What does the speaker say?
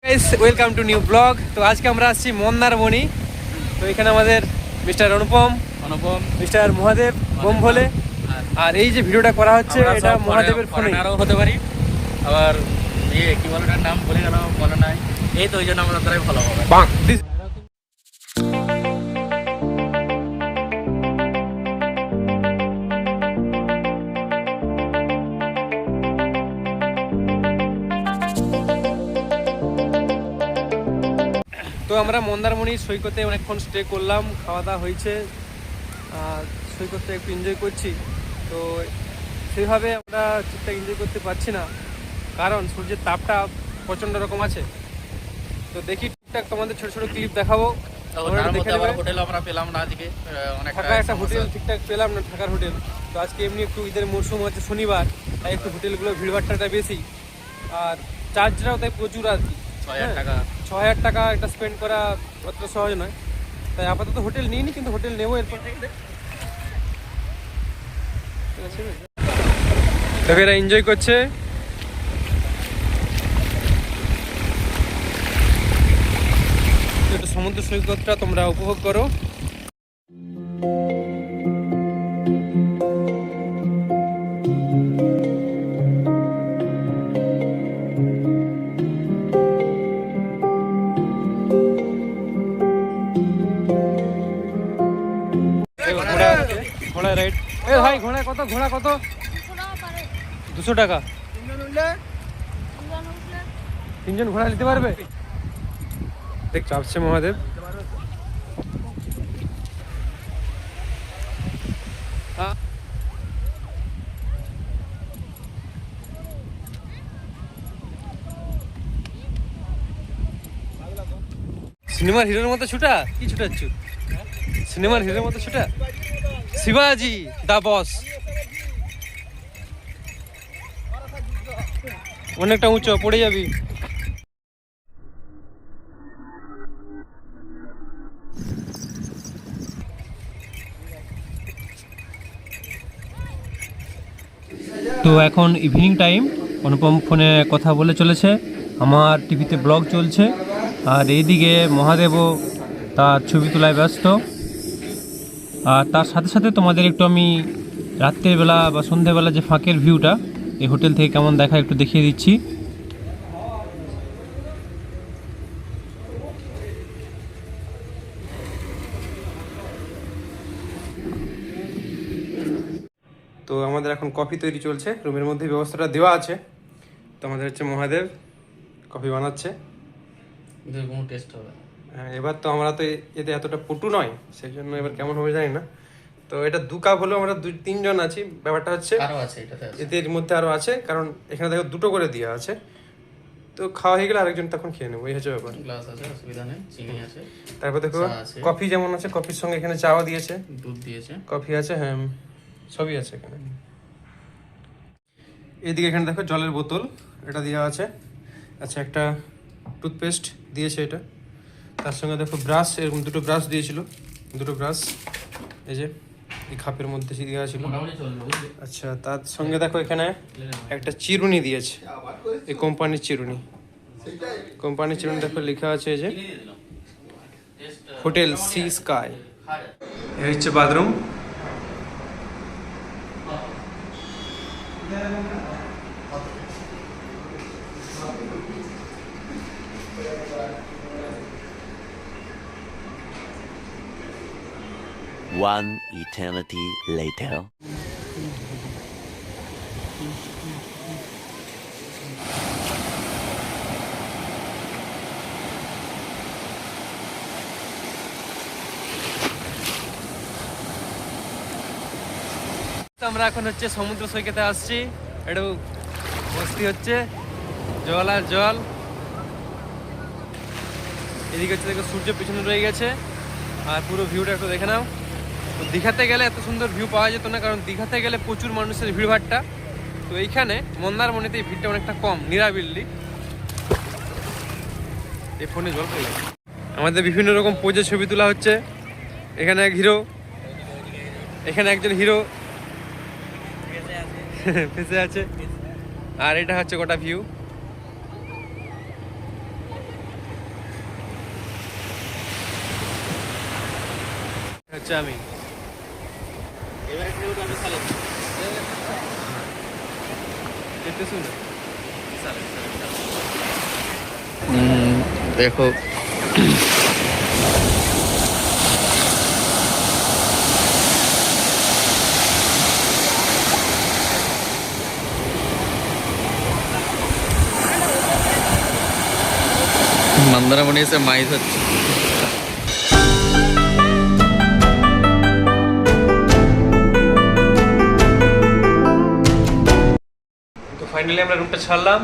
Welcome to new blog. তো আজকে আমরা আসছি মন্দারমণি। তো এখানে আমাদের মিস্টার অনুপম, মিস্টার মহাদেব, বোম ভোলে। আর এই যে ভিডিওটা করা হচ্ছে এটা মহাদেবের ফোনে আরও হতে পারি। আবার কি বলে ওটার নাম বলে গেল মনে নাই। এই তো ওই জন্য আমরা তারাই ভালো হবে। তো আমরা মন্দারমণি সৈকতে অনেকক্ষণ স্টে করলাম, খাওয়া দাওয়া হয়েছে, আর সৈকতটা একটু এনজয় করছি। তো সেইভাবে আমরা ঠিকঠাক এনজয় করতে পারছি না, কারণ সূর্যের তাপটা প্রচণ্ড রকম আছে। তো দেখি ঠিকঠাক তোমাদের ছোটো ছোটো ক্লিপ দেখাবো। হোটেল আমরা পেলাম না আজকে, থাকার একটা হোটেল ঠিকঠাক পেলাম না, থাকার হোটেল। তো আজকে এমনি একটু ঈদের মরশুম হচ্ছে শনিবার, তাই একটু হোটেলগুলো ভিড়ভাট্টাটা বেশি, আর চার্জটাও তাই প্রচুর আর কি। 6,000 টাকা একটা স্পেন্ড করা অতটা সহজ নয়, তাই আপাতত হোটেল নিইনি, কিন্তু হোটেল নেবো এরপর থেকে। তবে এরা এনজয় করছে। সমুদ্র সৈকতটা তোমরা উপভোগ করো। ঘোড়া রাইড। এ ভাই ঘোড়া কত? ঘোড়া কত? 200 টাকা। তিনজন ঘোড়া নিতে পারবে? দেখ চাপছে মহাদেব। সিনেমার হিরোর মতো ছুটা? কি ছুটাচ্ছ? সিনেমার হিরোর মতো ছুটা? শিবাজি দা বস। অনেকটা উঁচু, পড়ে যাবি। তো এখন ইভিনিং টাইম, অনুপম ফোনে কথা বলে চলেছে, আমার টিভিতে ব্লগ চলছে, আর এইদিকে মহাদেবও তার ছবি তোলায় ব্যস্ত। আর তার সাথে সাথে তোমাদের একটু আমি রাত্রের বেলা বা সন্ধ্যেবেলা যে ফাঁকের ভিউটা এই হোটেল থেকে কেমন দেখা একটু দেখিয়ে দিচ্ছি। তো আমাদের এখন কফি তৈরি চলছে, রুমের মধ্যে ব্যবস্থাটা দেওয়া আছে। তো আমাদের হচ্ছে মহাদেব কফি বানাচ্ছে। কোনো টেস্ট হবে। হ্যাঁ, এবার তো আমরা তো এতে এতটা পটু নয়, সেই জন্য এবার কেমন হবে জানি না। তো এটা 2 কাপ হলেও আমরা 2-3 জন আছি। ব্যাপারটা হচ্ছে এদের মধ্যে আরও আছে, কারণ এখানে দেখো 2টো করে দেওয়া আছে। তো খাওয়া হয়ে গেলে আরেকজন তখন খেয়ে নেবো, এই হচ্ছে ব্যাপার। গ্লাস আছে, অসুবিধা নেই, চিনি আছে। তারপর দেখো কফি যেমন আছে, কফির সঙ্গে এখানে চাও দিয়েছে, দুধ দিয়েছে, কফি আছে, হ্যাঁ সবই আছে এখানে। এইদিকে এখানে দেখো জলের বোতল এটা দেওয়া আছে। আচ্ছা, একটা টুথপেস্ট দিয়েছে এটা। তার সঙ্গে দেখো ব্রাশ, এরকম 2টো ব্রাশ দিয়েছিল, 2টো ব্রাশ এই যে এই খাপের মধ্যে দেওয়া ছিল। আচ্ছা, তার সঙ্গে দেখো এখানে একটা চিরুনি দিয়েছে, এই কোম্পানির চিরুনি। কোম্পানির চিরুনি দেখো লেখা আছে এই যে হোটেল সি স্কাই। এই হচ্ছে বাথরুম। One eternity later. আমরা এখন হচ্ছে সমুদ্র সৈকতে আসছি, একটু মস্তি হচ্ছে, জল আর জল। এদিকে হচ্ছে দেখো সূর্য পিছনে রয়ে গেছে, আর পুরো ভিউটা একটু দেখে নাও। তো দীঘাতে গেলে এত সুন্দর ভিউ পাওয়া যেত না, কারণ দীঘাতে গেলে প্রচুর মানুষের ভিড়ভাট্টা। তো এইখানে মন্দারমণিতে এই ভিড়টা অনেকটা কম, নিরাবিলি। এই ফোনে জল পেয়ে গেছে। আমাদের বিভিন্ন রকম পোজে ছবি তোলা হচ্ছে। এখানে এক হিরো, এখানে একজন হিরো ফেসে আছে, আর এটা হচ্ছে গোটা ভিউ। হচ্ছে আমি। এবারে খেলবো আমি সালে দেখতে শুনবে দেখো মন্দারমণি এসে মাইজ হচ্ছে। তো ফাইনালি আমরা রুমটা ছাড়লাম।